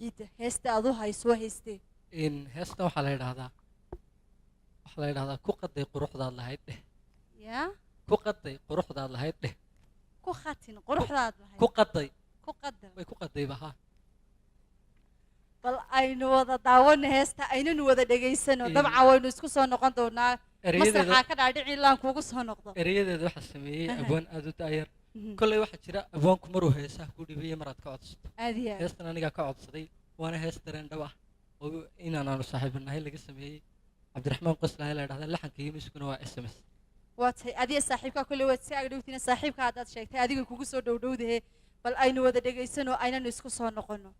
ciida heesta aad u hayso haystee in heesta waxaa la yidhahdaa ku qaday quruxdaad lahayd dheh yaa ku qaday quruxdaad lahayd dheh ku khatin quruxdaad lahayd ku qaday ku qadar way ku qaday baha bal aynu wada daawano heesta aynanu wada dhegaysano dabcan waynu isku soo noqon doonaa masraxa ka dhaadhici ilaan kuugu soo noqdo erayadeeda waxaa sameeyey abwaan aad u daayar kolley waxaa jira abwaanku maruu heesaha ku dhibayay maraad ka codsato aadiya heestan anigaa ka codsaday waana hees dareen dhab ah oo inaanaanu saaxiibanahay laga sameeyey cabdiraxmaan qoslahay la yidhahdaa laxanka iyo miskuna waa SMS waatay adiga saaxiibka kolley waad si agdhowtina saaxiibka haddaad sheegtay adiga kugu soo dhowdhowdahe bal aynu wada dhegaysano aynanu isku soo noqono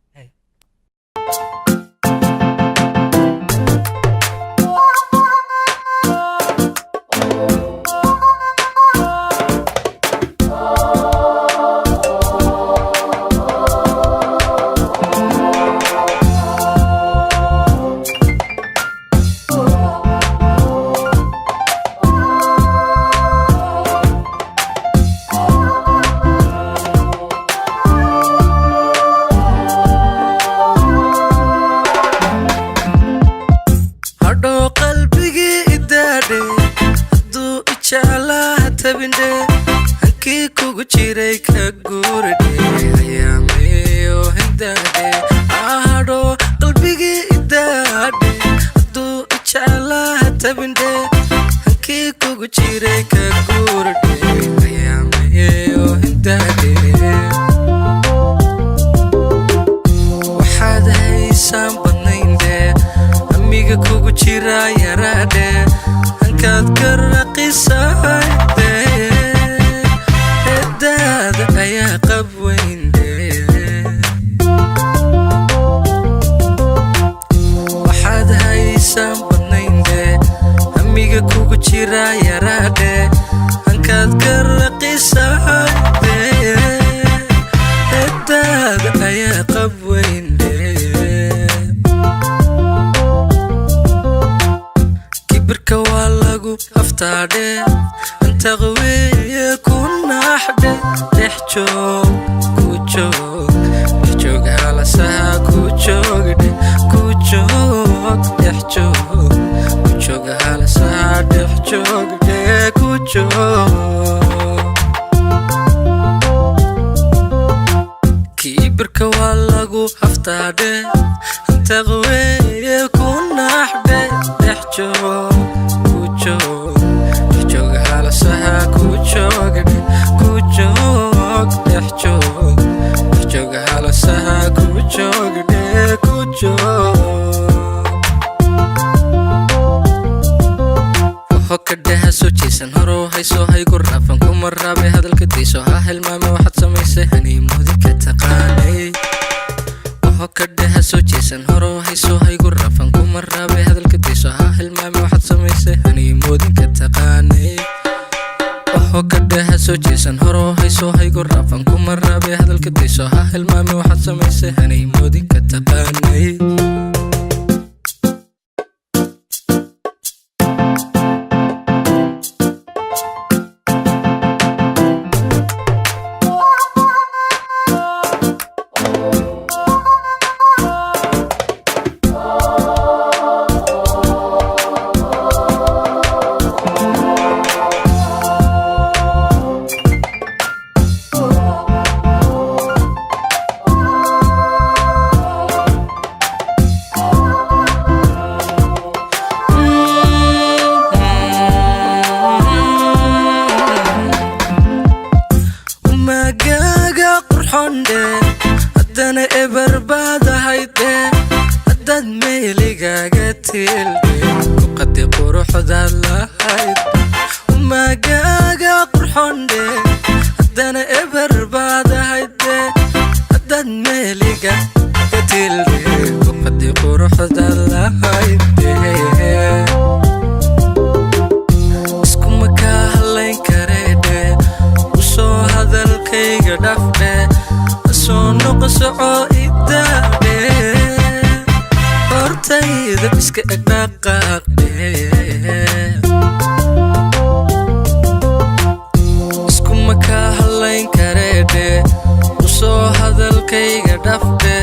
Soo hadalkayga dhafte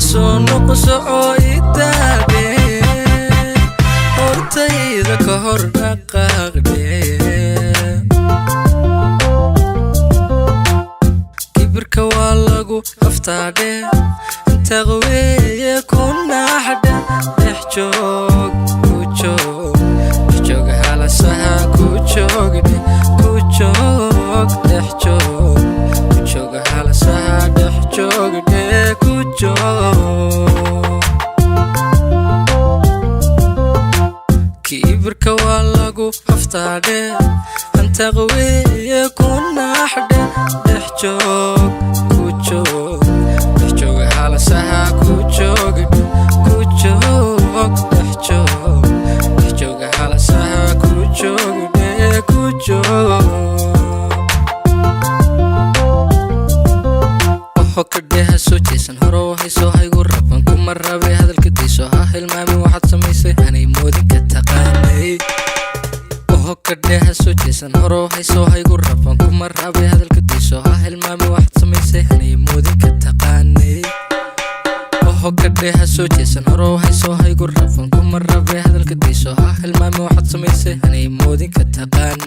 soo haftade تغوي كنا حدا احجوك كوجوك احجوك على سها كوجوك كوجوك احجوك كوجوك على سها احجوك كوجوك كيبرك والله حفتادي انت قوي كنا حدا احجوك كوجوك احجوك على سها كوجوك كوجوك احجوك احجوك على سها كوجوك كوجوك وحكدها سوتيسن هروحي سو هايغو ربان كمر ربي هذا الكديسو ها المامي واحد سميسي هني مودين كتقاني وحكدها سوتيسن هروحي سو هايغو ربان كمر ربي هذا الكديسو ها المامي واحد سميسي هني مودين كتقاني وحكدها سوتيسن هروحي سو هايغو ربان كمر ربي هذا الكديسو ها المامي واحد سميسي هني مودين كتقاني